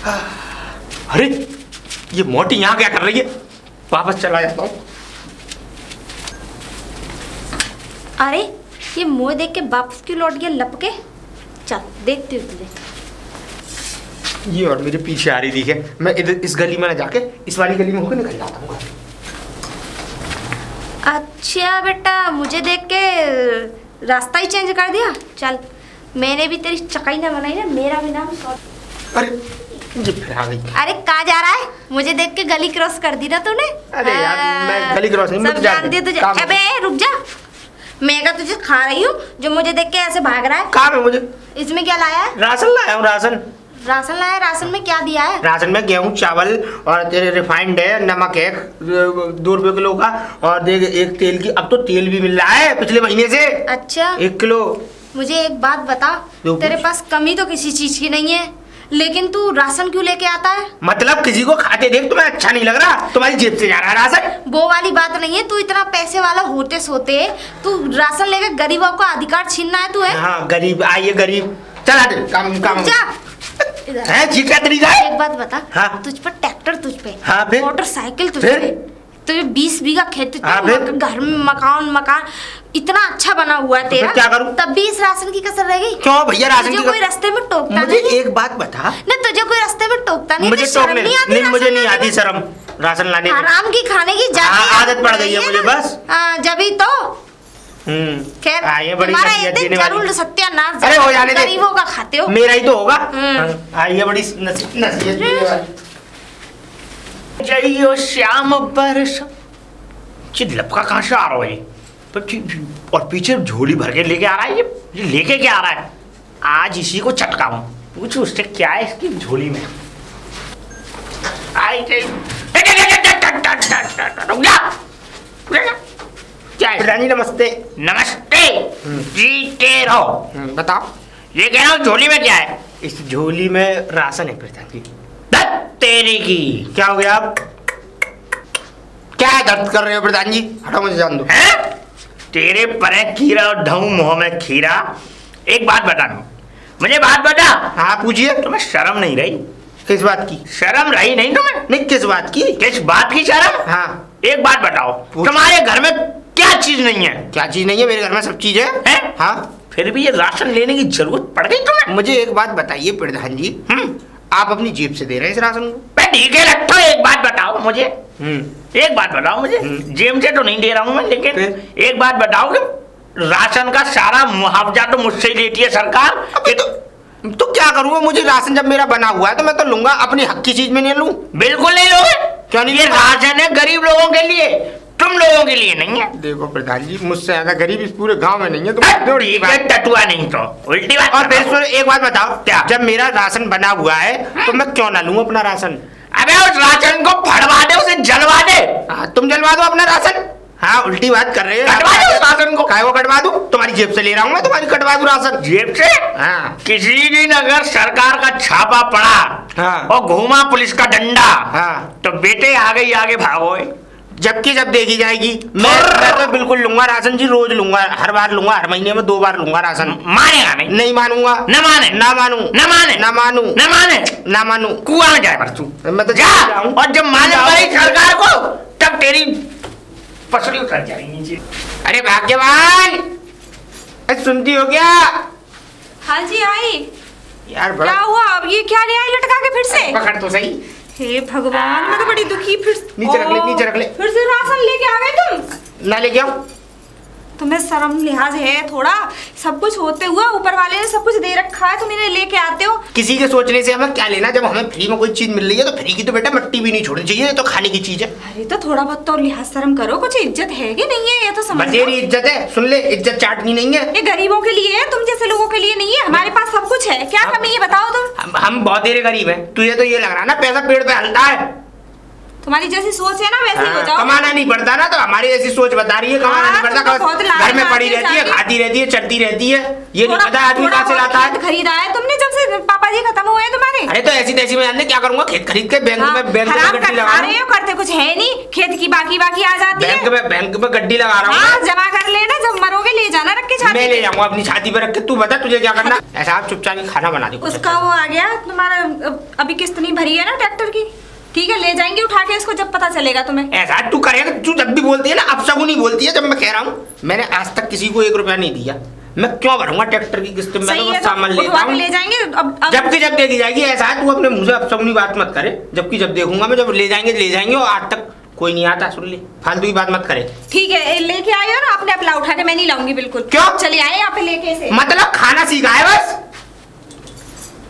अरे ये मोटी यहाँ क्या कर रही है? वापस चला जाता हूँ। अरे ये मुँह देख के वापस क्यों लौट गया लपके? चल देखती हूँ तुझे। ये और मेरे पीछे आ रही थी है। मैं इधर इस गली में ना जाके इस वाली गली में होकर निकल जाता हूँ। अच्छा बेटा, मुझे देख के रास्ता ही चेंज कर दिया। चल मैंने भी तेरी चकाई ना बनाई ना, मेरा भी नाम अरे ये फिर आ गई। अरे कहाँ जा रहा है? मुझे देख के गली क्रॉस कर दी ना तूने। अरे यार मैं गली क्रॉस नहीं, सब जानती है तुझे। अबे रुक जा, मैं क्या तुझे खा रही हूँ जो मुझे देख के ऐसे भाग रहा है? काम है मुझे। इसमें क्या लाया है? राशन लाया हूँ। राशन लाया। राशन में क्या दिया है? राशन में गेहूं चावल और तेरे रिफाइंड है, नमक है 2 रुपए किलो का, और देख एक तेल की। अब तो तेल भी मिल रहा है पिछले महीने से। अच्छा 1 किलो। मुझे एक बात बता, तेरे पास कमी तो किसी चीज की नहीं है, लेकिन तू राशन क्यों लेके आता है? मतलब किसी को खाते देख तुम्हें अच्छा नहीं लग रहा? तुम्हारी जेब से जा रहा है राशन? वो वाली बात नहीं है। तू इतना पैसे वाला होते सोते तू राशन लेकर गरीबों का अधिकार छीनना है तू है? हाँ गरीब आइए गरीब। चल हट काम है जी क्या तरीका है? एक बात बता। हाँ? तुझ पर ट्रैक्टर, तुझ पे मोटरसाइकिल, तुझ पे तुझे 20 बीघा खेत, घर में मकान इतना अच्छा बना हुआ है तेरा। क्या करूं? तब भी इस राशन की कसर रह गई। क्यों भैया? राशन तुझे कोई रास्ते में टोकता मुझे नहीं? एक बात बता ना, तुझे कोई रास्ते में टोकता नहीं? मुझे टोकने नहीं, मुझे नहीं आती शर्म राशन लाने की। आराम की खाने की आदत पड़ गई है मुझे बस। जब तो खैर तुम्हारा ये दिन जरूर सत्यानाश। अरे हो जाने दे, गरीबों का खाते हो। मेरा ही तो होगा। आइए बड़ी नसीहत। जइयो श्याम बरस। लपका कहाँ से आ रहा है ये? और पीछे झोली भर के लेके आ रहा है। ये लेके क्या आ रहा है? आज इसी को चटकाऊं, पूछो उससे क्या है इसकी झोली में। प्रधान जी नमस्ते। नमस्ते जीते रहो। बताओ ये कह रहा हूँ झोली में क्या है? इस झोली में राशन है प्रधान जी। तेरी की क्या हो गया? आप क्या दर्द कर रहे हो प्रधान जी? हटो मुझे जान दो। है तेरे परे खीरा और ढऊ मुंह में खीरा। एक बात बता दो मुझे, बात बता। हाँ पूछिए। तुम्हें शर्म नहीं रही? किस बात की शर्म रही? नहीं तुम्हें? नहीं किस बात की? किस बात की शर्म? हाँ एक बात बताओ, तुम्हारे घर में क्या चीज नहीं है? क्या चीज नहीं है? मेरे घर में सब चीज है। हाँ फिर भी ये राशन लेने की जरूरत पड़ गई तुम्हें? मुझे एक बात बताइए प्रधान जी, आप अपनी जेब से दे रहे हैं इस राशन को? ठीक है रखो। एक बात बताओ मुझे, एक बात बताओ मुझे, जेब से तो नहीं दे रहा हूँ मैं, लेकिन एक बात बताओ कि राशन का सारा मुआवजा तो मुझसे ही लेती है सरकार। तो क्या करूँगा? मुझे राशन जब मेरा बना हुआ है तो मैं तो लूंगा, अपनी हक की चीज में नहीं लूं। बिल्कुल नहीं लोगे। क्यों नहीं? ये राशन है गरीब लोगों के लिए, तुम लोगों के लिए नहीं है। देखो प्रधान जी मुझसे ज्यादा गरीब इस पूरे गांव में नहीं है। टटुआ नहीं तो उल्टी बात। और फिर एक बात बताओ, क्या जब मेरा राशन बना हुआ है तो मैं क्यों ना लूं अपना राशन? अबे उस राशन को फड़वा दे, उसे जलवा दे। तुम जलवा दो अपना राशन। हाँ उल्टी बात कर रहे हो। कटवा दो उस राशन को। काय वो कटवा दूं? तुम्हारी जेब से ले रहा हूँ मैं, तुम्हारी कटवा दूं राशन जेब से? हाँ किसी दिन अगर सरकार का छापा पड़ा और घूमा पुलिस का डंडा, तो बेटे आगे भागो। जबकि जब देखी जाएगी मैं तो बिल्कुल लूंगा राशन जी, रोज लूंगा, हर बार लूंगा, हर महीने में 2 बार लूंगा राशन। मानेगा नहीं? नहीं मानूंगा। न माने ना मानू, न माने ना मानू, न माने ना मानू। कुआं में जाए परसू मैं तो जा। और जब माने पड़ी सरकार को तब तेरी पसली उतर जाएगी नीचे। अरे भाग्यवान सुनती हो क्या? हाँ जी आई। यार क्या हुआ? अब ये क्या ले आई लटका के फिर से? पकड़ तो सही। हे भगवान मैं तो बड़ी दुखी। फिर नीचे रख ले, नीचे रख ले। फिर से राशन लेके आ गए तुम? ना लेके आओ। तुम्हें शर्म लिहाज है थोड़ा? सब कुछ होते हुआ ऊपर वाले ने सब कुछ दे रखा है, तुम इन्हें लेके आते हो। किसी के सोचने से हमें क्या लेना? जब हमें फ्री में कोई चीज मिल रही है तो फ्री की तो बेटा मट्टी भी नहीं छोड़नी चाहिए, तो खाने की चीज है। अरे तो थोड़ा बहुत तो लिहाज शर्म करो, कुछ इज्जत है कि नहीं है ये तो समझ। बतेरी इज्जत है, सुन ले, इज्जत चाटनी नहीं है। ये गरीबों के लिए है, तुम जैसे लोगों के लिए नहीं है। हमारे पास सब कुछ है, क्या कमी है बताओ तुम? हम बहुत देर गरीब है, तुझे तो ये लग रहा है ना पैसा पेड़ पे हलता है। तुम्हारी जैसी सोच है ना वैसे ही हो जाओ। कमाना नहीं पड़ता ना, तो हमारी ऐसी सोच बता रही है कमाना नहीं पड़ता, घर में पड़ी रहती है, खाती रहती है, चलती रहती है। ये नहीं पता आदमी कहाँ से लाता है। खरीदा है तुमने जब से पापा जी खत्म हुए तुम्हारे? अरे तो ऐसी तैसी में क्या करूंगा? खेत खरीद के बैंक में गड्डी लगा रहे हो। करते कुछ है नहीं, खेत की बाकी आ जाती है। बैंक में गड्डी लगा रहा हूँ, जमा कर लेना, जब मरोगे ले जाना रख के छाती। मैं ले जाऊंगा अपनी छाती पे रख के। तू बता तुझे क्या करना। ऐसा आप चुपचाप खाना बना दे। उसका वो आ गया तुम्हारा, अभी किस्त नहीं भरी है ना ट्रैक्टर की, ठीक है ले जाएंगे उठा के इसको जब पता चलेगा तुम्हें। ऐसा तू करेगा, तू जब भी बोलती है ना अब सब नहीं बोलती है। जब मैं कह रहा हूँ मैंने आज तक किसी को 1 रुपया नहीं दिया, मैं क्यों भरूंगा ट्रैक्टर की किस्त? मैं तो सामान लेता हूँ, ले जाएंगे जबकि जब दे दी जाएगी। ऐसा तू अपने मुंह से अब सब बात मत करे, जबकि जब देखूंगा मैं, जब ले जाएंगे और आज तक कोई नहीं आता। सुन ले, फालतू की बात मत करे। ठीक है लेके आए हो ना, आपने अपना उठा के, मैं नहीं लाऊंगी बिल्कुल। क्यों? चले आए यहाँ पे लेके से। मतलब खाना सीखा है बस,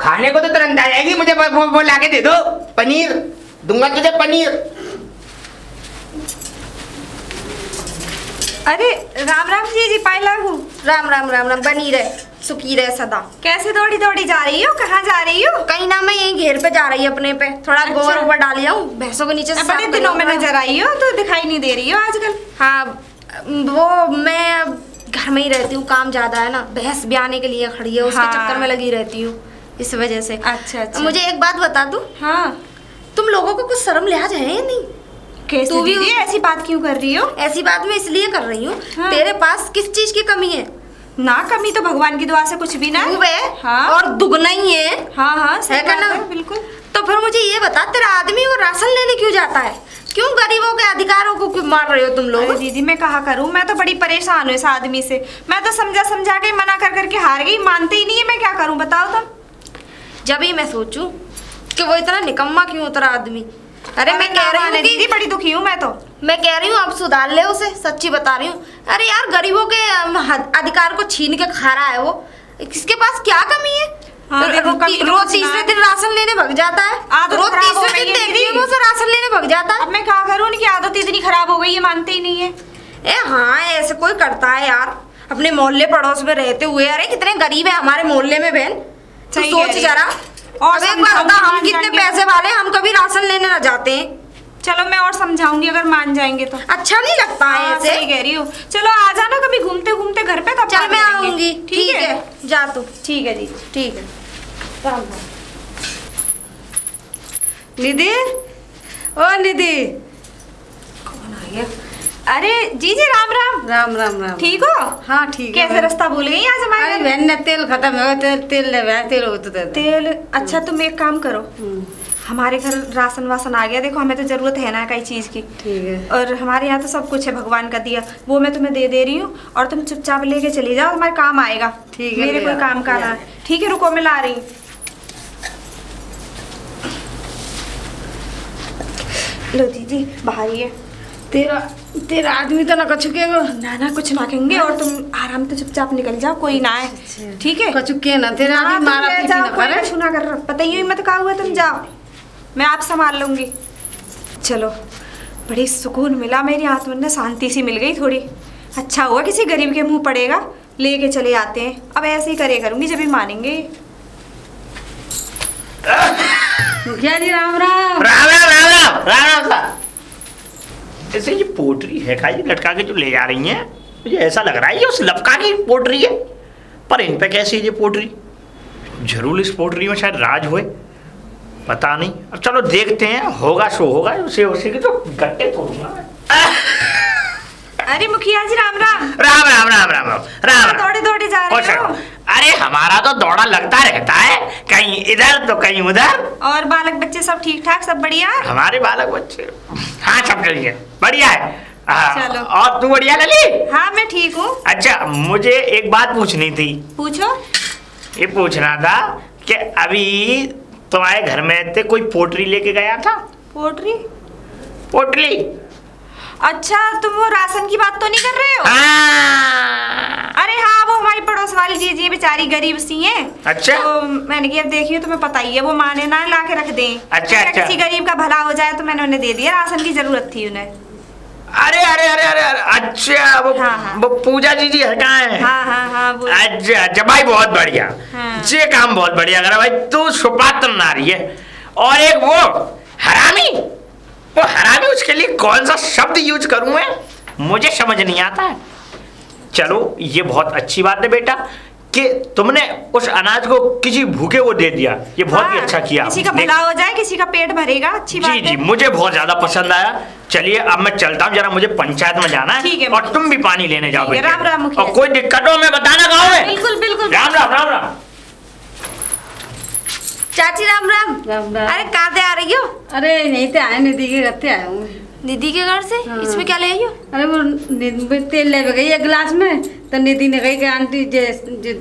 खाने को तो तुरंत आ जाएगी। मुझे वो ला के दे दो, पनीर दूंगा तुझे, पनीर। अरे राम राम जी पाई लागू। राम राम राम राम, बनी रहे सुखी रहे सदा। कैसे दौड़ी दौड़ी जा रही हो, कहाँ जा रही हो? कहीं ना, मैं यही घेर पे जा रही है अपने पे, थोड़ा गोबर ऊपर डाल लिया हूँ भैंसों के नीचे। बड़े दिनों में नजर आई हो, तो दिखाई नहीं दे रही हो आजकल। हाँ वो मैं घर में ही रहती हूँ, काम ज्यादा है ना, भैंस ब्याने के लिए खड़ी है, उसके चक्कर में लगी रहती हूँ इस वजह से। अच्छा। मुझे एक बात बता दूं? हाँ। तुम लोगों को कुछ शर्म लिहाज है या नहीं? कैसे तू भी ऐसी बात क्यों कर रही हो? ऐसी बात मैं इसलिए कर रही हूँ, हाँ। तेरे पास किस चीज की कमी है? ना कमी तो भगवान की दुआ से कुछ भी ना है। हाँ। और दुगना ही है। हाँ हाँ है ना, बिल्कुल। तो फिर मुझे ये बता, तेरा आदमी वो राशन लेने क्यों जाता है? क्यों गरीबों के अधिकारों को क्यों मार रहे हो तुम लोग? दीदी मैं कहा करूँ, मैं तो बड़ी परेशान हूँ इस आदमी से। मैं तो समझा के मना कर करके हार गई, मानते ही नहीं है। मैं क्या करूँ बताओ तुम? जब ही मैं सोचूं कि वो इतना निकम्मा क्यों उतरा आदमी। अरे मैं कह रही हूँ दीदी बड़ी दुखी हूँ मैं तो। मैं कह रही हूँ आप सुधार ले उसे, सच्ची बता रही हूँ। अरे यार गरीबों के अधिकार को छीन के खा रहा है वो, किसके पास क्या कमी है? हाँ, रोज तीसरे दिन राशन लेने भग जाता है, रोज तीसरे दिन देखती हूँ वो राशन लेने भग जाता है। अब मैं क्या करूँ, उनकी आदत इतनी खराब हो गई है, मानते ही नहीं है। हाँ ऐसे कोई करता है यार, अपने मोहल्ले पड़ोस में रहते हुए। अरे कितने गरीब है हमारे मोहल्ले में बहन, तो सोच जरा। और एक बार बता, हम कितने पैसे वाले, हम कभी राशन लेने ना जाते हैं। चलो मैं और समझाऊंगी, अगर मान जाएंगे तो। अच्छा नहीं लगता है ऐसे। सही कह रही हूँ। चलो आ जाना कभी घूमते घूमते घर पे, तब चल मैं आऊंगी। ठीक है जा तू। ठीक है जी, ठीक है। निधि, ओ निधि, कौन आ गया? अरे जी राम राम। राम राम राम। ठीक हो? हाँ ठीक है। कैसे रास्ता भूल गई आज हमारे? अरे बहन ने तेल खत्म हो गया, तेल ले गया, तेल हो तो दे दे। तेल? अच्छा तुम एक काम करो, हमारे घर राशन वासन आ गया, देखो हमें तो जरूरत है ना कई चीज की। ठीक है। और हमारे यहाँ तो सब कुछ है भगवान का दिया, वो मैं तुम्हें दे रही हूँ, और तुम चुपचाप लेके चली जाओ, तुम्हारे काम आएगा। ठीक है। मेरे कोई काम का ना। ठीक है रुको मैं ला रही हूँ। लो दीदी बाहर ही है। तेरा आदमी तो ना कछुकेगा। ना कुछ ना कहेंगे, और तुम आराम से चुपचाप निकल जाओ, कोई ना है। ठीक है कछुके ना, तेरा आदमी मारा पीटी ना करे। कुछ ना कर, पता ही मत कहा हुआ, तुम जाओ मैं आप संभाल लूंगी। चलो बड़ी सुकून मिला, मेरी आत्मा में शांति सी मिल गई थोड़ी। अच्छा हुआ किसी गरीब के मुंह पड़ेगा, लेके चले आते हैं। अब ऐसे ही करे करूंगी जब भी मानेंगे। मुखिया जी राम राम। राम राम राम राम राम राम। ऐसे ये पोटरी है का, ये लटका के जो ले जा रही हैं, मुझे ऐसा लग रहा है ये उस लपका की पोटरी है। पर इन पे कैसे ये पोटरी? जरूर इस पोटरी में शायद राज होए, पता नहीं। अब चलो देखते हैं, होगा सो होगा। उसी के तो गट्टे तोड़ूंगा। अरे मुखिया जी राम राम। राम राम राम राम राम राम। दौड़े दौड़े जा रहे हो? अरे हमारा तो दौड़ा लगता रहता है, कहीं इधर तो कहीं उधर। और बालक बच्चे सब ठीक ठाक, सब बढ़िया? हमारे बालक बच्चे हाँ सब बढ़िया बढ़िया है। चलो। और तू बढ़िया लली? हाँ मैं ठीक हूँ। अच्छा मुझे एक बात पूछनी थी। पूछो। ये पूछना था कि अभी तुम्हारे घर में थे कोई पोटरी लेके गया था? पोटरी? पोटली? अच्छा तुम वो राशन की बात तो नहीं कर रहे हो? हाँ। अरे हाँ वो हमारी पड़ोस वाली जी बेचारी गरीब सी हैं। अच्छा। तो मैंने कहा देखिए तुम्हें पता ही है, वो माने ना ला के रख दें। अच्छा अच्छा। किसी गरीब का भला हो जाए तो मैंने उन्हें दे दिया, राशन की जरूरत थी उन्हें। अरे अरे अरे अरे अरे अच्छा वो हाँ। वो पूजा जी है कहाँ है? हाँ अच्छा अच्छा भाई बहुत बढ़िया। हाँ। ये काम बहुत बढ़िया करा भाई, तू सुपात्र नारी है। और एक वो हरामी, वो हरामी उसके लिए कौन सा शब्द यूज करूं मैं, मुझे समझ नहीं आता है। चलो ये बहुत अच्छी बात है बेटा कि तुमने उस अनाज को किसी भूखे को दे दिया, ये बहुत ही अच्छा किया। किसी का भला हो जाए, किसी का पेट भरेगा, अच्छी बात है। जी मुझे बहुत ज्यादा पसंद आया। चलिए अब मैं चलता हूँ, जरा मुझे पंचायत में जाना है और तुम भी पानी लेने जाओ। राम राम मुखिया। और कोई दिक्कत हो मैं बताना गाँव में। बिल्कुल बिल्कुल। राम राम राम राम। चाची राम राम। अरे कहाँ से आ रही हो? अरे नहीं तो आए, निधि के घर से आया हूँ। दीदी के घर से? हाँ। इसमें क्या ले आई हो? अरे वो तेल ले गई एक गिलास में, तो निधि ने कही कि आंटी जे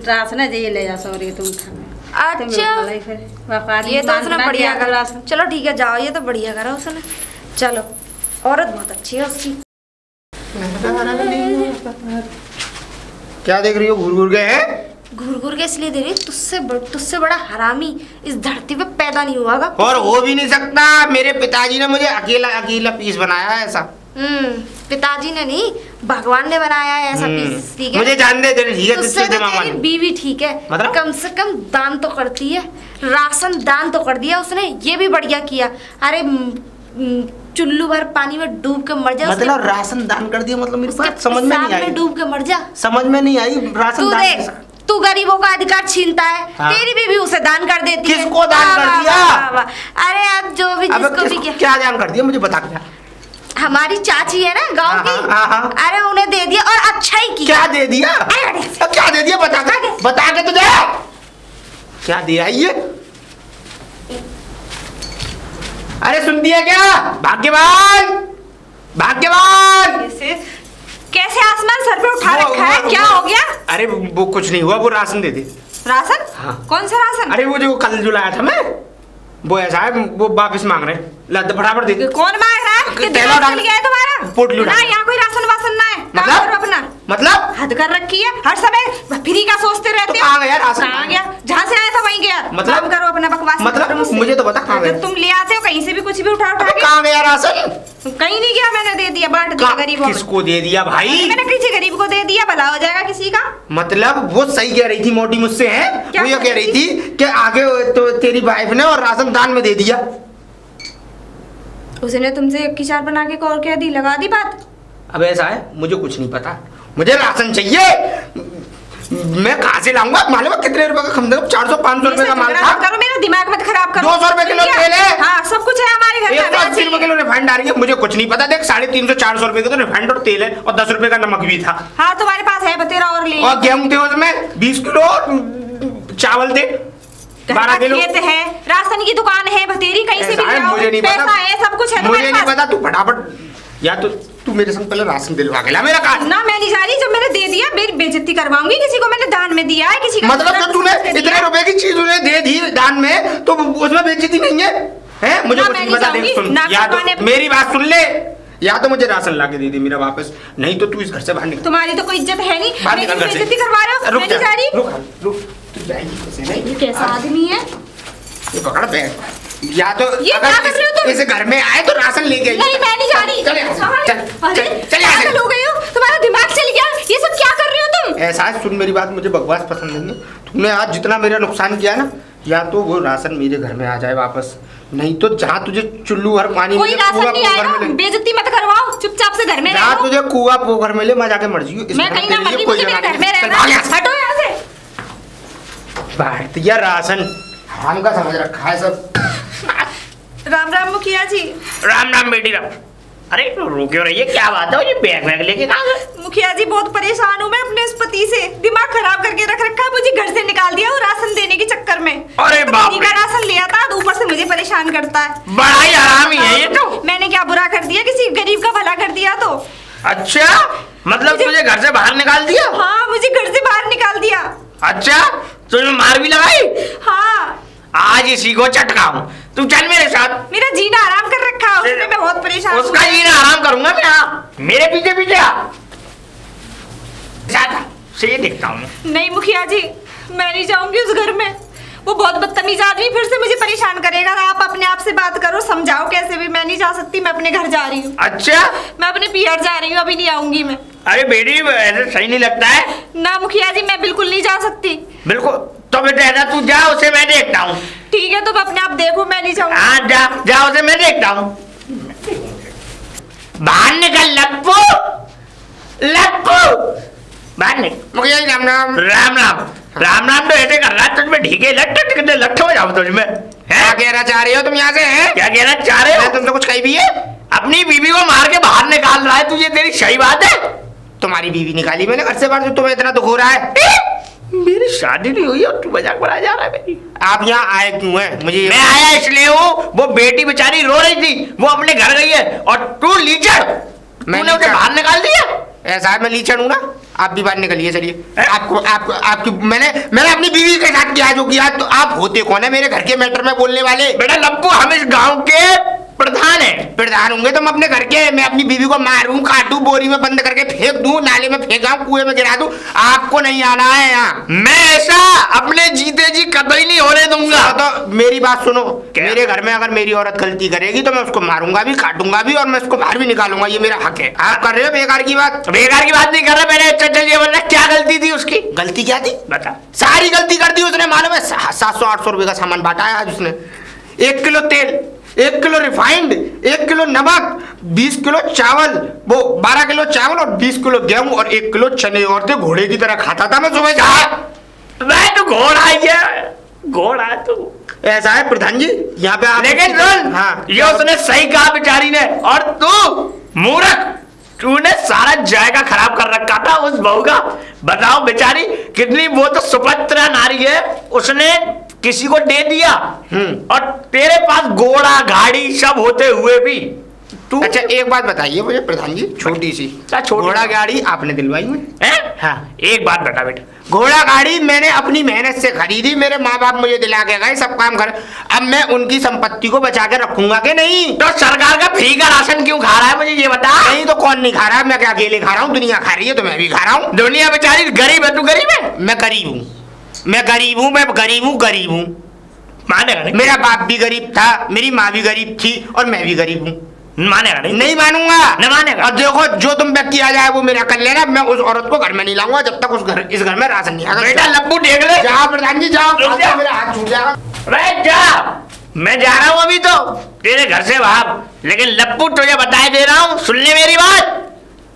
राशन है ये ले जा, सॉरी तुम खाना। अच्छा ये तो उसने बढ़िया करा। चलो ठीक है जाओ, ये तो बढ़िया करा उसने। चलो औरत बहुत अच्छी है उसकी। क्या देख रही हो? घूर घूर गए हैं? घूर घूर के इसलिए दे रही, तुझसे बड़ा हरामी इस धरती पे पैदा नहीं हुआ गा। और हो भी नहीं सकता, मेरे पिताजी ने मुझे अकेला पीस बनाया है ऐसा। पिताजी ने नहीं, भगवान ने बनाया है ऐसा पीस। ठीक है मुझे जान दे, ठीक है तुझसे तो तेरी बीवी ठीक है, मतलब कम से कम दान तो करती है, राशन दान तो कर दिया उसने, ये भी बढ़िया किया। अरे चुल्लू भर पानी में डूब के मर जा। मतलब राशन दान कर दिया, मतलब मेरी बात समझ में नहीं आई। डूब के मर जा, समझ में नहीं आई। राशन दान तू गरीबों का अधिकार छीनता है। हाँ। तेरी बीवी उसे दान कर देती है। किसको दान कर दिया? अरे अब जो भी जिसको भी क्या दान कर दिया मुझे बता। क्या हमारी चाची है ना गांव की, अरे उन्हें दे दिया और अच्छा ही किया। क्या दे दिया? क्या दे दिया बता के तो दे। क्या दिया ये? अरे सुनती है क्या? भाग्यवान भाग्यवान। कैसे आसमान सर पे उठा रखा है? क्या हो गया? अरे वो कुछ नहीं हुआ, वो राशन दे दे। राशन? हाँ। कौन सा राशन? अरे वो जो कल जो लाया था मैं, वो ऐसा है, वो वापस मांग रहे हैं। फटाफट दे दे। कौन मांग रहा है? तेला डाल गया है तुम्हारा? पोटलू ना, यहाँ कोई राशन वासन ना है। मतलब अपना मतलब हद कर रखी है, हर समय फ्री का सोचते रहते हो। कहाँ गया राशन? कहाँ गया? जहाँ से आया था वहीं गया। मतलब करो अपना बकवास। मतलब मुझे तो बता कहाँ गया? तुम ले आते हो कहीं से भी कुछ भी उठा के। कहाँ गया राशन? कहीं नहीं गया, मैंने दे दिया, बांट दिया गरीबों में। किसको दे दिया भाई? मैंने किसी गरीब को दे दिया, भला हो जाएगा किसी का। मतलब वो सही कह रही थी मोटी मुझसे, है वो ये कह रही थी कि आगे तो तेरी वाइफ ने और राशन दान में दे दिया। उसने तुमसे एक की चार बना के कॉल किया दी, लगा दी बात। अब ऐसा है, मुझे कुछ नहीं पता, मुझे राशन चाहिए। मैं कहाँ से लाऊंगा? मालूम है कितने रुपए का? कम से कम 400-500 रुपए का माल था। करो, मेरा दिमाग मत खराब करो। 200 रुपए किलो तेल है। हाँ सब कुछ है हमारे घर में। 180 रुपए किलो रिफाइंड आ रही है, मुझे कुछ नहीं पता। देख 350-400 रुपए का तो रिफाइंड और तेल है, और 10 रुपए का नमक भी था। हाँ तुम्हारे पास है, बतेरा और ले। और गेहूं थे उसमें 20 किलो, चावल थे 12 किलो। खेत है, राशन की दुकान है, बतेरी कहीं से भी मुझे नहीं पता, पैसा है, सब कुछ है। मुझे नहीं पता। तू फटाफट, या तो तू मेरे संग पहले राशन दिलवा के ला मेरा कार्ड। ना मैं नहीं जा रही, जब मैंने दे दिया मेरी बेइज्जती करवाऊंगी। किसी को मैंने दान में दिया है, किसी का मतलब जब तूने इतने रुपए की चीज उन्हें दे दी दान में, तो उसमें बेइज्जती नहीं है? हैं? मुझे कुछ नहीं पता। देख सुन, या तो मेरी बात सुन ले, या तो मुझे राशन ला के दे दे मेरा वापस, नहीं तो तू इस घर से बाहर निकल। तुम्हारी तो कोई इज्जत है नहीं, मेरी बेइज्जती करवा रहे हो। मैं नहीं जा रही। रुक, तू जाएगी कैसे? नहीं, ये कैसा आदमी है? ये पकड़ बैग। या तो ये क्या कर रहे हो तुम? इस घर में आए तो राशन लेके आई। नहीं मैं नहीं जा रही। चल हो गई हो, तुम्हारा दिमाग चल गया। ये सब क्या कर रहे हो तुम? ऐसा है, सुन मेरी बात, मुझे बकवास पसंद नहीं है। तुमने आज जितना मेरा नुकसान किया ना, या तो वो राशन मेरे घर में आ जाए वापस, नहीं तो जहाँ तुझे चुल्लू हर पानी कोई राशन नहीं आएगा। बेइज्जती मत करवाओ, चुपचाप से घर में रहो। जहाँ तुझे कुआ पोखर मिले, मैं जाके मर जाऊँ। मैं कहीं ना मर, मुझे मेरे घर में रहना है। हटो यहाँ से। भारतीय राशन हम का समझ रखा है सब। राम राम मुखिया जी। राम राम बेटी राम। अरे रो क्यों रही है? क्या बात है? ये बैग वैग लेके कहाँ गए? मुखिया जी बहुत परेशान हूँ मैं अपने इस पति से, दिमाग खराब करके रख रखा है। मुझे घर से निकाल दिया वो राशन देने के चक्कर में। अरे बाप रे, का राशन लिया था तो ऊपर से मुझे परेशान करता है। बड़ा ही हरामी है ये तो। मैंने क्या बुरा कर दिया? किसी गरीब का भला कर दिया तो। अच्छा, मतलब तुझे घर से बाहर निकाल दिया? हाँ मुझे घर से बाहर निकाल दिया। अच्छा, तुझे मार भी लगाई? हाँ। आज इसी को चटकाऊं। तू चल मेरे साथ। मेरा जीना आराम कर रखा है उसने, मैं बहुत परेशान हूं। उसका जीना आराम करूंगा मैं। हाँ मेरे पीछे पीछे आ। से देखता हूँ। नहीं मुखिया जी, मैं नहीं जाऊंगी उस घर में। वो बहुत बदतमीज आदमी फिर से मुझे परेशान करेगा। आप अपने आप से बात करो, समझाओ कैसे भी। मैं नहीं जा सकती, मैं अपने घर जा रही हूँ। अच्छा, मैं अपने पियर जा रही हूँ, अभी नहीं आऊंगी मैं। अरे बेटी ऐसे सही नहीं लगता है ना मुखिया जी, मैं बिल्कुल नहीं जा सकती। बिल्कुल, तो बेटा तू जा, उसे मैं देखता हूँ। ठीक है, तुम अपने आप देखो, मैं नहीं जाऊंगी। हाँ जा, उसे मैं देखता हूँ। बाहर निकल लप्पू, बाहर निकल। मुखिया जी राम राम। राम राम। राम राम तो ऐसे कर रहा है तुझमें ढीके लट्ठ हो जाओ तुझमें। क्या कहना चाह रहे हो तुम यहाँ से? हैं क्या कहना चाह रहे हो? तुम तो कुछ कही भी है। अब अपनी बीवी को मार के बाहर निकाल रहा है, तुझे तेरी सही बात है? तुम्हारी बीवी निकाली मैंने घर से बाहर, तुम्हें इतना दुख हो रहा है? मेरी शादी नहीं हुई और तू मजाक बनाया जा रहा है मेरी। आप यहाँ आए क्यों हैं? मुझे मैं आया इसलिए हूँ, वो बेटी बेचारी रो रही थी, वो अपने घर गई है और तू लीचड़, तूने उसे बाहर निकाल दिया। ऐसा है, मैं लीचड़ हूँ ना? आप भी बाहर निकलिए, चलिए। आपकी मैंने अपनी बीवी के साथ किया जो किया, तो आप होते कौन है मेरे घर के मैटर में बोलने वाले? बेटा लप्पू, हम इस गांव के प्रधान है। प्रधान होंगे तुम अपने घर के। मैं अपनी बीवी को मारूं, काटूं, बोरी में बंद करके फेंक दूं, नाले में फेंका, कुएं में गिरा दूं, आपको नहीं आना है यहाँ। मैं ऐसा अपने जीते जी कतई नहीं होने दूंगा। तो मेरी बात सुनो, मेरे घर में अगर मेरी औरत गलती करेगी तो मैं उसको मारूंगा भी, काटूंगा भी और मैं उसको बाहर भी निकालूंगा, ये मेरा हक है। आप कर रहे हो बेकार की बात? बेकार की बात नहीं कर रहा मैंने। चलिए बोलना, क्या गलती थी उसकी? गलती क्या थी? बता। सारी गलती कर दी उसने, मालूम है? 700-800 रुपए का सामान बांटा है आज उसने। 1 किलो तेल, 1 किलो रिफाइंड, 1 किलो नमक, 20 किलो चावल, वो 12 किलो चावल और 20 किलो गेहूं और 1 किलो चने और थे। घोड़े की तरह खाता था मैं सुबह से। मैं तो घोड़ा है, घोड़ा है तू। ऐसा है प्रधान जी, यहाँ पे आप लेकिन हाँ, ये उसने सही कहा बेचारी ने। और तू मूर्ख, तूने सारा जायका खराब कर रखा था उस बहू का। बताओ बेचारी कितनी, वो तो सुभद्रा नारी है, उसने किसी को दे दिया और तेरे पास घोड़ा गाड़ी सब होते हुए भी तू। अच्छा एक बात बताइए मुझे प्रधान जी, छोटी सी। घोड़ा गाड़ी आपने दिलवाई है? हाँ, एक बात बता बेटा। घोड़ा गाड़ी मैंने अपनी मेहनत से खरीदी, मेरे माँ बाप मुझे दिला के गए, सब काम कर। अब मैं उनकी संपत्ति को बचा के रखूंगा कि नहीं? तो सरकार का फ्री का राशन क्यों खा रहा है, मुझे ये बता। नहीं तो कौन नहीं खा रहा है? मैं क्या अकेले खा रहा हूँ? दुनिया खा रही है तो मैं भी खा रहा हूँ। दुनिया बेचारी गरीब है, तू गरीब है? मैं गरीब हूँ, मैं गरीब हूँ, मैं गरीब हूँ, गरीब हूँ। मानेगा नहीं? मेरा बाप भी गरीब था, मेरी माँ भी गरीब थी और मैं भी गरीब हूँ। मानेगा नहीं? नहीं मानूंगा, नहीं मानेगा। और देखो जो तुम पे किया जाए वो मेरा कर लेना। मैं उस औरत को घर में नहीं लाऊंगा जब तक इस घर में राशन नहीं आएगा। बेटा लप्पू देख ले। जाओ प्रधान जी जाओ, मेरा हाथ छूट जाएगा। अरे जा, मैं जा रहा हूँ अभी तो तेरे घर से बाहर। लेकिन लप्पू तुझे बताए दे रहा हूँ, सुन ले मेरी बात।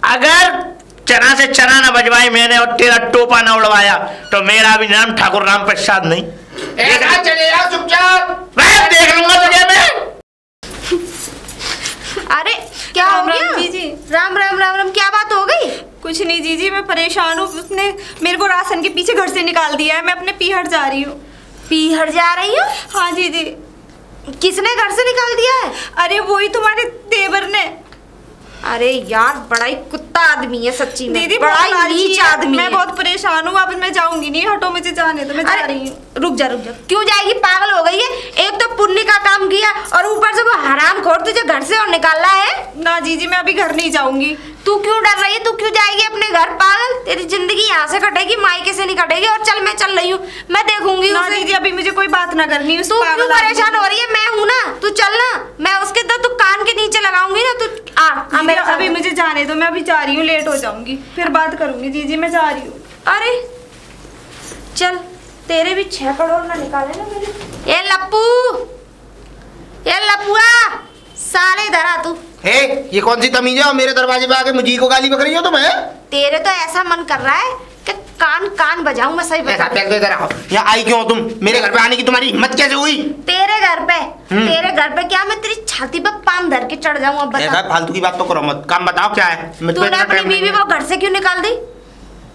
अगर चना से चना ना बजवाई मैंने और तेरा टोपा ना उड़वाया तो मेरा भी नाम ठाकुर राम प्रसाद नहीं। चले जाओ चुपचाप, मैं देख लूंगा तुझे मैं। अरे क्या हो गया? जीजी राम राम राम राम, क्या बात हो गई? कुछ नहीं जीजी, मैं परेशान हूँ। उसने मेरे को राशन के पीछे घर से निकाल दिया है, मैं अपने पीहर जा रही हूँ। पीहर जा रही हो? हाँ जीजी। किसने घर से निकाल दिया है? अरे वही तुम्हारे देवर ने। अरे यार बड़ा ही कुत्ता आदमी है सच्ची में, दीदी बड़ा ही नीच आदमी है। मैं बहुत परेशान हूँ, अब मैं जाऊंगी नहीं, हटो मुझे जाने दो, मैं जा रही हूँ। रुक जा। क्यों जाएगी? पागल हो गई है? एक तो पुण्य का काम किया और ऊपर से वो हराम खोर तुझे घर से और निकाला है। ना जीजी, मैं अभी घर नहीं जाऊंगी। तू क्यों डर रही है? तू क्यों जाएगी अपने घर? पागल, तेरी जिंदगी यहाँ से कटेगी, मायके से नहीं कटेगी। और चल मैं चल रही हूँ, मैं देखूंगी ना उसे। दीदी अभी मुझे कोई बात ना करनी है। तू क्यों परेशान हो रही है? मैं हूँ ना, तू चल ना, मैं उसके तू कान के नीचे लगाऊंगी ना। तू आ मेरा, अभी मुझे जाने दो, मैं अभी जा रही हूँ, लेट हो जाऊंगी, फिर बात करूंगी। जीजी मैं जा रही हूँ। अरे चल, तेरे भी 6 करोड़ ना निकाले ना मेरे। ये लप्पुआ साले धरा तू। हे, ये कौन सी तमीज है? और मेरे दरवाजे पे आके मुझी को गाली बक रही हो तुम्हें? तेरे तो ऐसा मन कर रहा है कि कान बजाऊं मैं, सही बता। यहाँ आई क्यों तुम? मेरे घर पे आने की तुम्हारी हिम्मत कैसे हुई? तेरे घर पे क्या मैं तेरी छाती पे पाम धर के चढ़ जाऊं? अब बता। फालतू की बात तो करो मत, काम बताओ क्या है? तूने अपनी बीवी को घर से क्यों निकाल दी?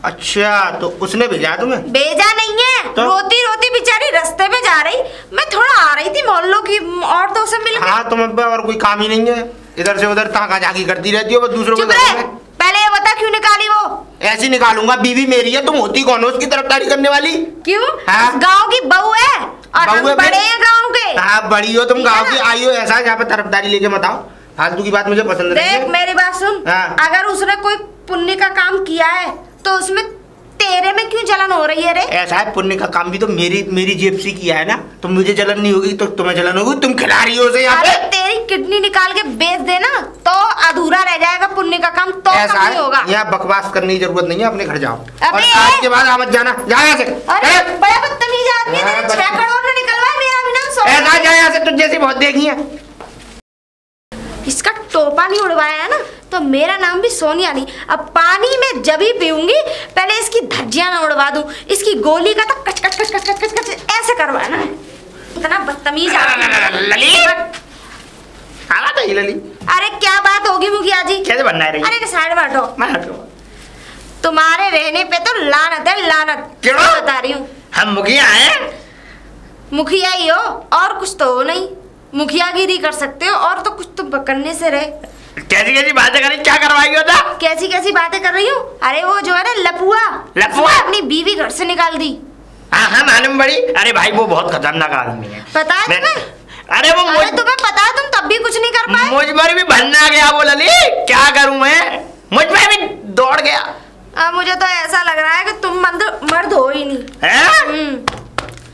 अच्छा, तो उसने भेजा तुम्हें? भेजा नहीं है तो? रोती बेचारी रास्ते में जा रही, मैं थोड़ा आ रही थी मोहल्लों की औरतों से मिलकर। हाँ, तुम और कोई काम ही नहीं है, इधर से उधर ताका झाकी करती रहती हो बस दूसरों को। पहले ये बता क्यों निकाली वो? ऐसी निकालूंगा, बीवी मेरी है, तुम होती कौन हो उसकी तरफदारी करने वाली? क्यों? गाँव की बहू है और हम बड़े हैं गाँव के। हाँ बड़ी हो तुम, गाँव की आई हो, ऐसा जहाँ पे तरफदारी लेके मत आओ। फालतू की बात मुझे पसंद नहीं है। देख मेरी बात सुन, अगर उसने कोई पुण्य का काम किया है तो उसमें तेरे में क्यों जलन हो रही है रे? ऐसा है, पुण्य का काम भी तो मेरी जेब से किया है ना, तो मुझे जलन नहीं होगी तो तुम्हें जलन होगी। तुम खिला रही हो उसे यहाँ पे। तेरी किडनी निकाल के बेच देना तो अधूरा रह जाएगा पुण्य का काम, तो ऐसा नहीं होगा। यहाँ बकवास करने की जरूरत नहीं है, अपने घर जाओ और अबे आज के बाद मत जाना, जा यहाँ से। अरे बड़ा बदतमीज आदमी है, तेरे 6 करोड़ में निकलवाया, मेरा भी नाम सोना। ऐसा जा यहाँ से, तुझ जैसी बहुत देखी है। इसका टोपा नहीं उड़वाया है ना तो मेरा नाम भी सोनिया नहीं। अब पानी में जब ही पीऊंगी पहले इसकी धज्जियां ना उड़वा दूं, इसकी गोली का तो कच कच कच कच कच कच ऐसे करवाना है। इतना बदतमीज आदमी। ललित, ही लली। अरे क्या बात होगी मुखिया जी? कैसे बनना है? अरे साइड में हटो। मैं हटो। तुम्हारे रहने पे तो लानत है, लानत। क्यों? बता रही हूँ। हम मुखिया हैं? मुखिया ही हो, और कुछ तो हो नहीं। मुखियागिरी कर सकते हो, और तो कुछ तो करने से रहे। कैसी कैसी बातें करी, क्या करवाएगी होता? कैसी कैसी बातें कर रही हूँ? अरे वो जो है ना लपुआ, लपुआ अपनी बीवी घर से निकाल दी। हाँ मालूम बड़ी। अरे भाई वो बहुत खतरनाक आदमी है। पता है तुम्हें? अरे वो अरे तुम्हें पता है, तुम तब भी कुछ नहीं कर पाए। मुझ पर भी बनना गया वो लली, क्या करूं मैं? मुझ पर भी दौड़ गया। मुझे तो ऐसा लग रहा है कि तुम मर्द हो ही नहीं है?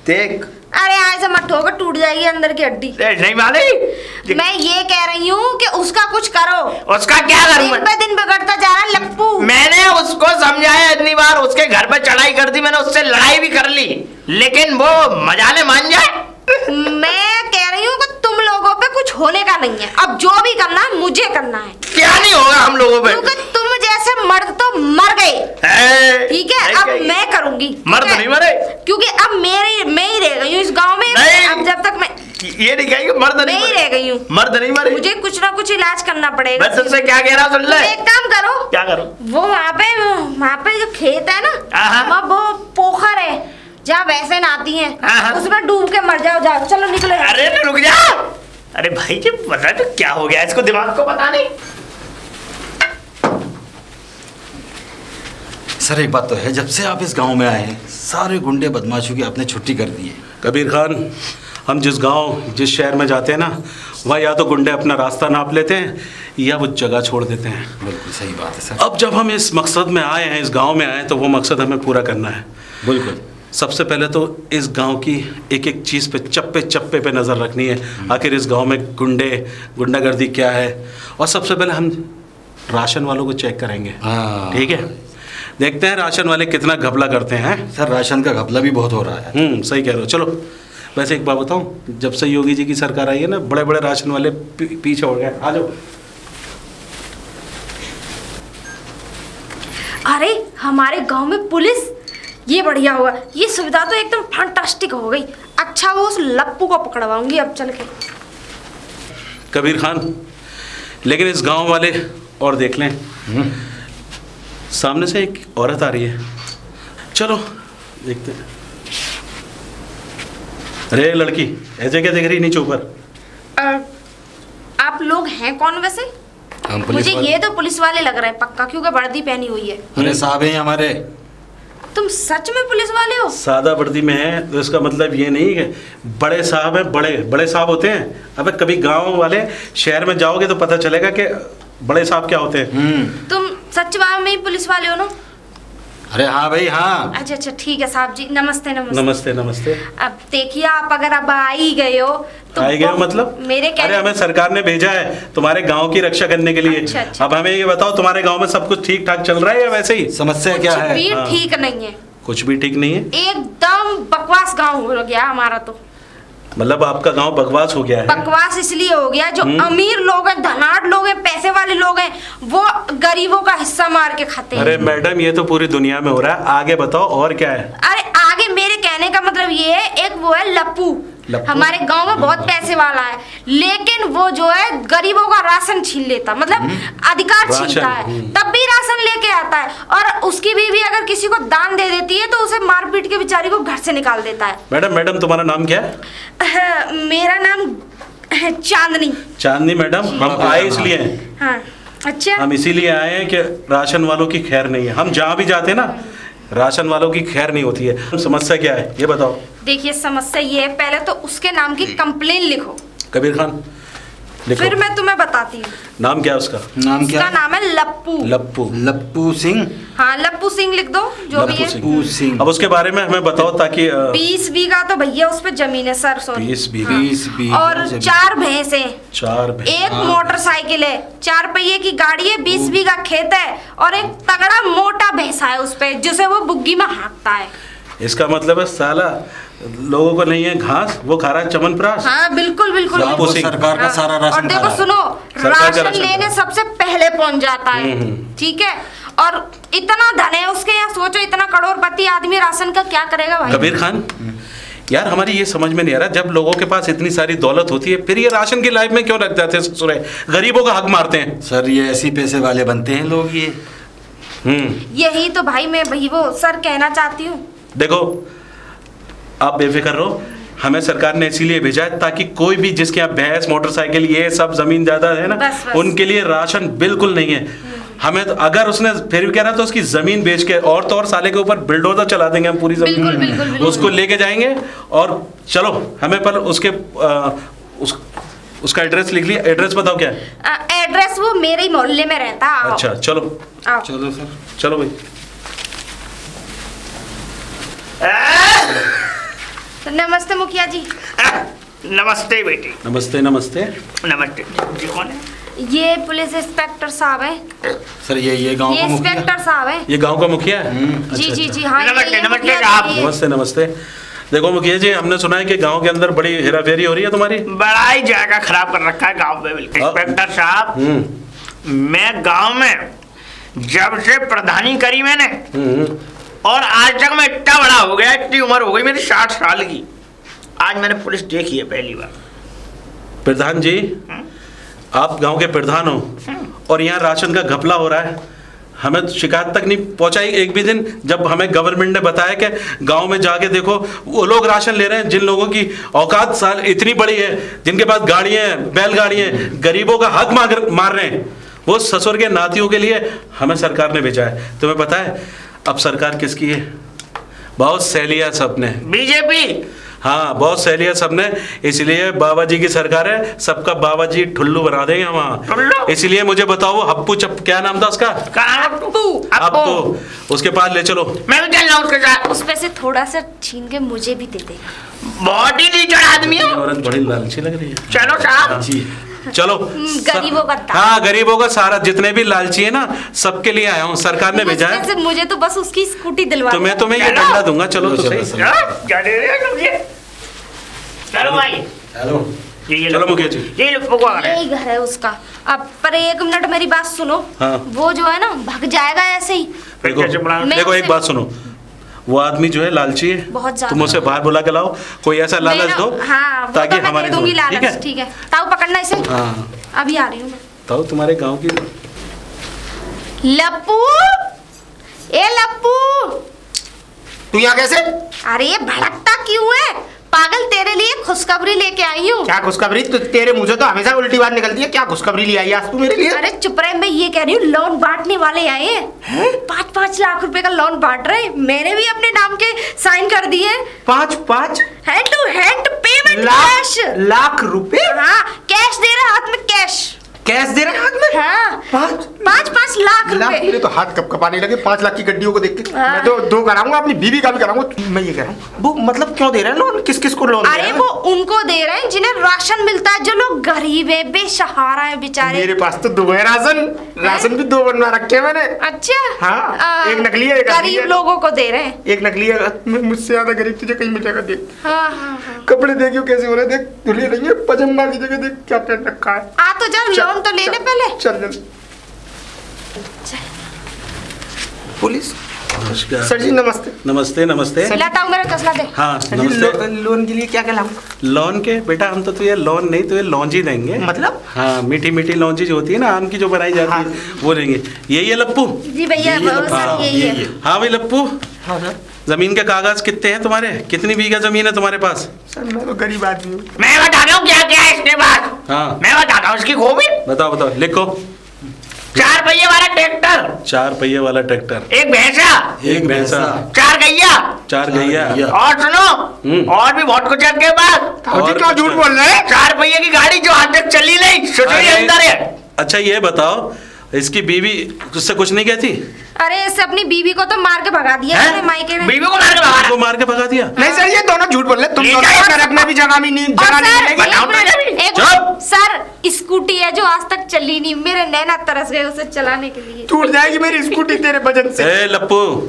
देख। अरे ऐसे मत ठोकर, टूट जाएगी अंदर की हड्डी। नहीं मानी। मैं ये कह रही हूँ कि उसका कुछ करो। उसका क्या करूं? दिन पे दिन बिगड़ता जा रहा है लप्पू। मैंने उसको समझाया इतनी बार, उसके घर पे चढ़ाई कर दी मैंने, उससे लड़ाई भी कर ली, लेकिन वो मजाले मान जाए। मैं कह रही हूँ कि तुम लोगों पे कुछ होने का नहीं है। अब जो भी करना है मुझे करना है। क्या नहीं होगा हम लोगों पे? क्योंकि तुम जैसे मर्द तो मर गए, ठीक है? अब मैं करूंगी। मर्द नहीं मरे, क्योंकि अब मैं ही रह गई हूँ इस गांव में। अब जब तक मैं ये नहीं कहेगी मर्द नहीं रह गई हूँ, मर्द नहीं मरे, मुझे कुछ ना कुछ इलाज करना पड़ेगा। मैं तुझसे क्या कह रहा हूँ सुन ले। एक काम करो। क्या करो? वो वहाँ पे जो खेत है ना, वहाँ वो पोखर है जहाँ वैसे नहाती हैं, उसमें डूब के मर जाओ। जाओ चलो निकलो। अरे रुक जा। अरे भाई जी पता तो क्या हो गया इसको, दिमाग को पता नहीं। सर एक बात तो है, जब से आप इस गांव में आए हैं सारे गुंडे बदमाशों की आपने छुट्टी कर दी है। कबीर खान, हम जिस गांव जिस शहर में जाते हैं ना, वहाँ या तो गुंडे अपना रास्ता नाप लेते हैं या वो जगह छोड़ देते हैं। बिल्कुल सही बात है सर। अब जब हम इस मकसद में आए हैं, इस गांव में आए, तो वो मकसद हमें पूरा करना है। बिल्कुल। सबसे पहले तो इस गांव की एक एक चीज़ पे चप्पे चप्पे पे नज़र रखनी है, आखिर इस गांव में गुंडागर्दी क्या है। और सबसे पहले हम राशन वालों को चेक करेंगे। ठीक है, देखते हैं राशन वाले कितना घपला करते हैं। सर राशन का घपला भी बहुत हो रहा है। सही कह रहे हो। चलो वैसे एक बात बताऊं, जब से योगी जी की सरकार आई है ना, बड़े बड़े राशन वाले पीछे हो गए। आ जाओ। अरे हमारे गांव में पुलिस, ये बढ़िया हुआ। ये सुविधा तो एकदम फैंटास्टिक हो गई। अच्छा वो उस लप्पू को पकड़वाऊंगी अब चल के। कबीर खान, लेकिन इस गांव वाले और देख लें, सामने से एक औरत आ रही है, चलो देखते हैं। अरे लड़की, ऐसे क्या देख रही नीचे ऊपर? आप लोग हैं कौन वैसे? मुझे ये तो पुलिस वाले लग रहे हैं पक्का, क्योंकि वर्दी पहनी हुई है। अरे साहब हैं हमारे। तुम सच में पुलिस वाले हो? सादा वर्दी में है तो इसका मतलब ये नहीं है बड़े साहब हैं। बड़े बड़े साहब होते हैं। अबे कभी गांव वाले शहर में जाओगे तो पता चलेगा कि बड़े साहब क्या होते हैं। तुम सच में ही पुलिस वाले हो ना? अरे हाँ भाई हाँ। अच्छा अच्छा ठीक है साहब जी, नमस्ते नमस्ते। नमस्ते नमस्ते। अब देखिए आप अगर अब आ ही गए हो तो आई गए मतलब मेरे अरे हमें सरकार ने भेजा है तुम्हारे गांव की रक्षा करने के लिए। अच्छा। अब हमें ये बताओ, तुम्हारे गांव में सब कुछ ठीक ठाक चल रहा है या वैसे ही? समस्या क्या है? कुछ भी ठीक नहीं है। कुछ भी ठीक नहीं है? एकदम बकवास गांव हो गया हमारा तो। मतलब आपका गांव बकवास हो गया है? बकवास इसलिए हो गया, जो अमीर लोग हैं, धनाढ़ लोग हैं, पैसे वाले लोग हैं, वो गरीबों का हिस्सा मार के खाते हैं। अरे मैडम, ये तो पूरी दुनिया में हो रहा है, आगे बताओ और क्या है? अरे आगे मेरे कहने का मतलब ये है, एक वो है लप्पू, हमारे गांव में बहुत पैसे वाला है, लेकिन वो जो है गरीबों का राशन छीन लेता, मतलब अधिकार छीनता है, तब भी राशन लेके आता है। और उसकी बीवी अगर किसी को दान दे देती है तो उसे मार पीट के बेचारी को घर से निकाल देता है। मैडम तुम्हारा नाम क्या है? मेरा नाम चांदनी। चांदनी मैडम, हम आए इसलिए हैं। हाँ अच्छा। हम इसीलिए आए हैं कि राशन वालों की खैर नहीं है। हम जहाँ भी जाते हैं ना, राशन वालों की खैर नहीं होती है। समस्या क्या है ये बताओ। देखिए समस्या ये है, पहले तो उसके नाम की कंप्लेन लिखो। कबीर खान लिखो। फिर मैं तुम्हें बताती हूँ। नाम क्या है उसका? नाम क्या? उसका नाम है लप्पू। लप्पू सिंह। हाँ लप्पू सिंह लिख दो, जो भी है। लप्पू सिंह। अब उसके बारे में हमें बताओ ताकि 20 बीघा तो भैया उस पे जमीन है सर। 20 बीघा। 20 बीघा और 4 भैंस है, 4 भैंस, एक मोटरसाइकिल है, 4 पहिए की गाड़ी है, 20 बीघा खेत है, और एक तगड़ा मोटा भैंसा है उस पे, जिसे वो बुग्गी में हाँकता है। इसका मतलब है साला लोगों को नहीं है घास, वो खा रहा है चमनप्राश। हाँ बिल्कुल बिल्कुल। सरकार का सारा राशन। और देखो सुनो, राशन लेने सबसे पहले पहुंच जाता है, ठीक है? और इतना धन है उसके यहाँ, सोचो इतना करोड़पति आदमी राशन का क्या करेगा भाई? कबीर खान, यार हमारी ये समझ में नहीं आ रहा, जब लोगों के पास इतनी सारी दौलत होती है फिर ये राशन की लाइफ में क्यों रख जाते हैं ससुरे, गरीबों का हक मारते हैं। सर ये ऐसी पैसे वाले बनते हैं लोग ये। यही तो भाई मैं वही वो सर कहना चाहती हूँ। देखो आप बेफिक्र रहो, हमें सरकार ने इसीलिए भेजा है ताकि कोई भी जिसके यहाँ भैंस मोटरसाइकिल ये सब जमीन जायदाद है ना, बस। उनके लिए राशन बिल्कुल नहीं है। हमें तो अगर उसने फिर भी कह रहा तो उसकी जमीन बेच के और तो और साले के ऊपर बिल्डोजर चला देंगे हम पूरी जमीन। बिल्कुल, बिल्कुल, बिल्कुल। उसको लेके जाएंगे और चलो हमें पर उसके उसका एड्रेस लिख लिया। एड्रेस बताओ क्या है? एड्रेस वो मेरे ही मोहल्ले में रहता। आओ। अच्छा चलो आओ। चलो सर, चलो भाई। तो नमस्ते मुखिया जी। नमस्ते बेटी। नमस्ते नमस्ते नमस्ते जी। कौन है? ये पुलिस इंस्पेक्टर साहब है। सर ये गांव ये का मुखिया। इंस्पेक्टर साहब है। ये गांव का मुखिया है? जी जी जी हाँ। नमस्ते, ये नमस्ते मुखिया साहब। जी। नमस्ते नमस्ते। देखो मुखिया जी, हमने सुना है कि गांव के अंदर बड़ी हेराफेरी हो रही है तुम्हारी। बड़ा ही जगह खराब कर रखा है गांव में। बिल्कुल इंस्पेक्टर साहब, मैं गांव में जब से प्रधानी करी मैंने और आज तक मैं इतना बड़ा हो गया, इतनी उम्र हो गई मेरी 60 साल की, आज मैंने पुलिस देखी है पहली बार। प्रधान जी, आप गांव के प्रधान हो और यहाँ राशन का घपला हो रहा है, हमें तो शिकायत तक नहीं पहुंचाई एक भी दिन। जब हमें गवर्नमेंट ने बताया कि गांव में जाके देखो वो लोग राशन ले रहे हैं जिन लोगों की औकात साल इतनी बड़ी है, जिनके पास गाड़ियाँ हैं, बैलगाड़ियाँ हैं, गरीबों का हक मार रहे हैं, वो ससुर के नातियों के लिए हमें सरकार ने भेजा है। तुम्हें पता है अब सरकार किसकी है? बहुत सैलिया सबने, बीजेपी। हाँ बहुत सैलिया सबने, इसलिए बाबा जी की सरकार है, सबका बाबा जी ठुल्लू बना देंगे वहाँ। इसलिए मुझे बताओ वो हप्पू क्या नाम था उसका? अप्पू। उसके पास ले चलो। मैं भी चल रहा हूँ उसके साथ। उस पे से थोड़ा सा छीन के मुझे भी दे देगा। बहुत ही नीचड़ आदमी हो। औरत बड़ी लालची लग रही है। चलो साहब जी चलो। गरीबों का दाम। हाँ गरीबों का सारा, जितने भी लालची है ना सबके लिए आया हूँ, सरकार ने भेजा है। मुझे तो बस उसकी स्कूटी दिलवा। तुम्हें ये डंडा दूंगा। चलो तो सही। क्या दे रहे हो तुम? चलो भाई। हेलो। चलो मुखिया जी। ये लो पकवा रहे। यही घर है उसका। अब पर एक मिनट मेरी बात सुनो। हाँ। वो जो है ना भग जाएगा ऐसे ही। देखो एक बात सुनो, वो आदमी जो है लालची है, बहुत ज्यादा। तुम उसे बाहर बुला के लाओ, कोई ऐसा लालच दो हाँ, ताकि तो हमारे दूंगी ठीक है? लालच। ठीक है ताऊ पकड़ना इसे। हाँ अभी आ रही हूँ मैं। ताऊ तुम्हारे गांव की। लप्पू, ए लप्पू। तू यहाँ कैसे? अरे ये भड़कता क्यों है? पागल, तेरे लिए खुशखबरी लेके आई हूँ। क्या खुशखबरी? तो तेरे मुंह से तो हमेशा उल्टी बात निकलती है। क्या खुशखबरी ले आई आज तू मेरे लिए? अरे चुप रहे, मैं ये कह रही हूँ लोन बांटने वाले आए हैं। 5-5 लाख रुपए का लोन बांट रहे हैं। मैंने भी अपने नाम के साइन कर दिए। 5 hand to hand payment cash. Lakh रुपए? हाँ कैश दे रहे, हाथ में कैश। कैश दे रहे हैं हाथ में? हाँ 5 लाख लाख। रुपए। मेरे तो हाथ कपकपाने लगे 5 लाख की गड्डियों को देख के। हाँ। मैं तो 2 कराऊंगा, अपनी बीवी का भी कराऊंगा। मैं ये कह रहा हूँ वो मतलब क्यों दे रहे हैं लोन? किस किस को लोन दे रहे अरे हैं? वो उनको दे रहे हैं जिन्हें राशन मिलता है, जो लोग गरीब है, बेसहारा है बेचारे। मेरे पास तो 2 है राशन भी 2 बनवा रखे हैं मैंने। अच्छा हाँ, एक नकली है, एक असली गरीब है। लोगों को दे रहे हैं। एक नकली है। मुझसे ज्यादा गरीब तुझे कहीं मिलेगा। देख हाँ। कपड़े देखियो कैसे हो रहे, देख धुले नहीं है, पजामा की जगह देख क्या पहन रखा है। आ तो जाओ, लोन तो ले ले पहले। चल पुलिस। नमस्कार सर जी नमस्ते। नमस्ते नमस्ते। लाता हूँ, मेरा तसला दे। हाँ सर जी नमस्ते। लोन के लिए क्या क्या लाऊं? लोन के बेटा हम तो तुझे लोन नहीं, तुझे लौंजी देंगे। मतलब? हाँ मीठी मीठी लौंजी जो होती है ना आम की, जो बनाई जाती है वो देंगे। यही है लप्पू? जी भैया सर यही है। हाँ भाई लप्पू, हाँ सर। जमीन के कागज कितने हैं तुम्हारे? कितनी बीघा जमीन है तुम्हारे पास? सर मैं तो गरीब आदमी हूँ। मैं बताता हूँ क्या क्या है इसके पास। हाँ मैं बताता हूँ इसकी खूबी। बताओ बताओ, लिखो। 4 पहिए वाला ट्रैक्टर, 4 पहिए वाला ट्रैक्टर, एक भैंसा, एक भैंसा, 4 गैया, 4 गैया, और सुनो और भी बहुत कुछ है के पास। और क्या झूठ बोल रहे हैं? 4 पहिए की गाड़ी जो आज तक चली नहीं, सोचो ये अंदर है। अच्छा ये बताओ, इसकी बीवी उससे कुछ नहीं कहती? अरे इससे अपनी बीवी को तो मार के भगा दिया है मायके में। बीवी को मार के भगा को मार के भगा दिया? नहीं सर ये दोनों झूठ बोल रहे हैं। तुम ठीक दोनों है। को नरक में भी जगह भी नहीं, और जगह नहीं सर मिलेगी। बताओ तो जरा। एक मिनट, सर स्कूटी है जो आज तक चली नहीं, मेरे नैना तरस गए उसे चलाने के लिए। टूट जाएगी मेरी स्कूटी तेरे वजन से। ए लप्पू,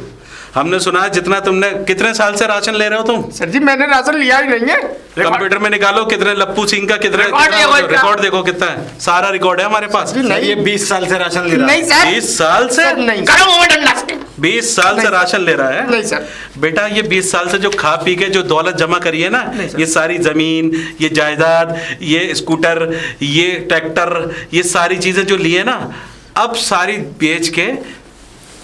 हमने सुना जितना तुमने, कितने साल से राशन ले रहे हो तुम? सर जी मैंने राशन लिया ही नहीं है। कंप्यूटर में निकालो कितने लप्पू सिंह का कितने रिकॉर्ड देखो कितना है, सारा रिकॉर्ड है हमारे पास। नहीं। ये 20 साल से राशन ले रहा है। नहीं सर 20 साल से? सर नहीं। करो मुंह में डंडा। 20 साल से राशन ले रहा है। नहीं सर। बेटा ये 20 साल से जो खा पी के जो दौलत जमा करी है ना, ये सारी जमीन, ये जायदाद, ये स्कूटर, ये ट्रैक्टर, ये सारी चीजें जो लिए ना, अब सारी बेच के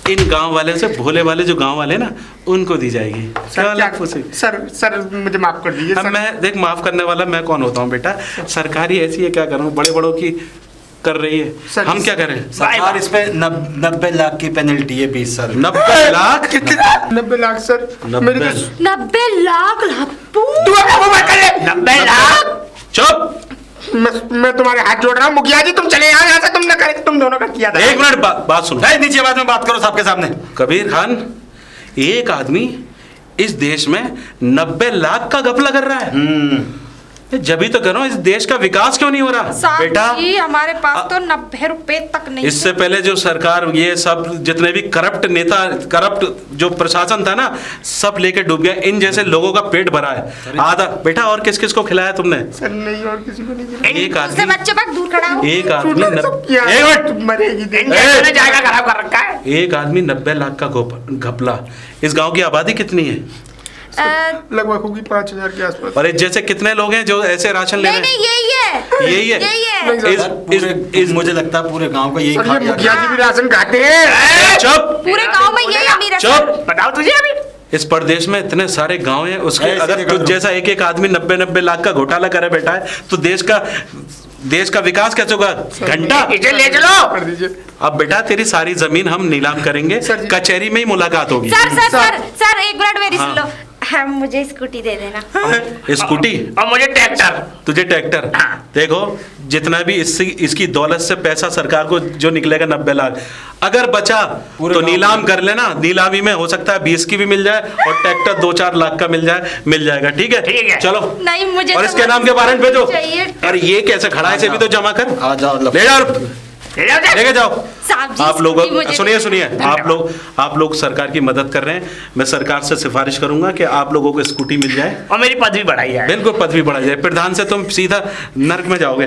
इन गांव वाले से, भोले वाले जो गांव वाले ना, उनको दी जाएगी। सर मुझे माफ कर दीजिए। मैं देख, माफ करने वाला मैं कौन होता हूँ बेटा? सरकारी ऐसी है, क्या करूँ, बड़े बड़ों की कर रही है, हम क्या करें? सरकार इस पे 90 लाख की पेनल्टी है 20 साल। 90 लाख? कितना? 90 लाख सर। 90 लाख? 90 लाख? चुप। मैं तुम्हारे हाथ जोड़ रहा हूँ मुखिया जी, तुम चले यहाँ से, तुमने करे, तुम दोनों का किया था। एक मिनट बात सुनो। नीचे बाद में बात करो सबके सामने। कबीर खान, एक आदमी इस देश में 90 लाख का घपला कर रहा है। जभी तो करो, इस देश का विकास क्यों नहीं हो रहा बेटा? हमारे पास तो 90 रुपए तक नहीं। इससे पहले जो सरकार, ये सब जितने भी करप्ट नेता, करप्ट जो प्रशासन था ना, सब लेके डूब गया। इन जैसे लोगों का पेट भरा है आधा। बेटा और किस किस को खिलाया तुमने? सर नहीं, और किसी को नहीं खिलाया। एक आदमी, बच्चे पर दूर खड़ा हो। एक आदमी जायगा खराब कर रखा है। एक आदमी 90 लाख का घपला। इस गांव की आबादी कितनी है? लगभग होगी 5000 के आसपास। और जैसे कितने लोग हैं जो ऐसे राशन ले रहे हैं? नहीं, यही है। मुझे लगता है पूरे गांव का यही खा गया। मुखिया जी भी राशन खाते हैं। चुप। पूरे गांव में यही अमीर है। चुप। बताओ तुझे अभी इस प्रदेश में इतने सारे गांव हैं, उसके अगर तुझ जैसा एक एक आदमी 90 लाख का घोटाला करे बेटा है, तो देश का विकास कैसे होगा? घंटा इसे ले चलो। कर दीजिए। अब बेटा तेरी सारी जमीन हम नीलाम करेंगे, कचहरी में ही मुलाकात होगी। सर एक मिनट मेरी सुन लो। हाँ, मुझे स्कूटी दे देना। स्कूटी और मुझे ट्रैक्टर। तुझे ट्रैक्टर। देखो जितना भी इसकी दौलत से पैसा सरकार को जो निकलेगा 90 लाख, अगर बचा तो नीलाम कर लेना। नीलामी में हो सकता है 20 की भी मिल जाए और ट्रैक्टर 2-4 लाख का मिल जाएगा। ठीक है? ठीक है। चलो। नहीं, मुझे और इसके नाम के वारंट भेजो। अरे ये कैसे खड़ा है? इसे भी तो जमा कर। आ जाओ, ले जाओ, लेके जाओ। आप लोग सुनिए, आप लोग सरकार की मदद कर रहे हैं। मैं सरकार से सिफारिश करूंगा कि आप लोगों को स्कूटी मिल जाए और मेरी पदवी बढ़ाई जाए। बिल्कुल, पदवी बढ़ाई जाए। प्रधान से तुम सीधा नर्क में जाओगे।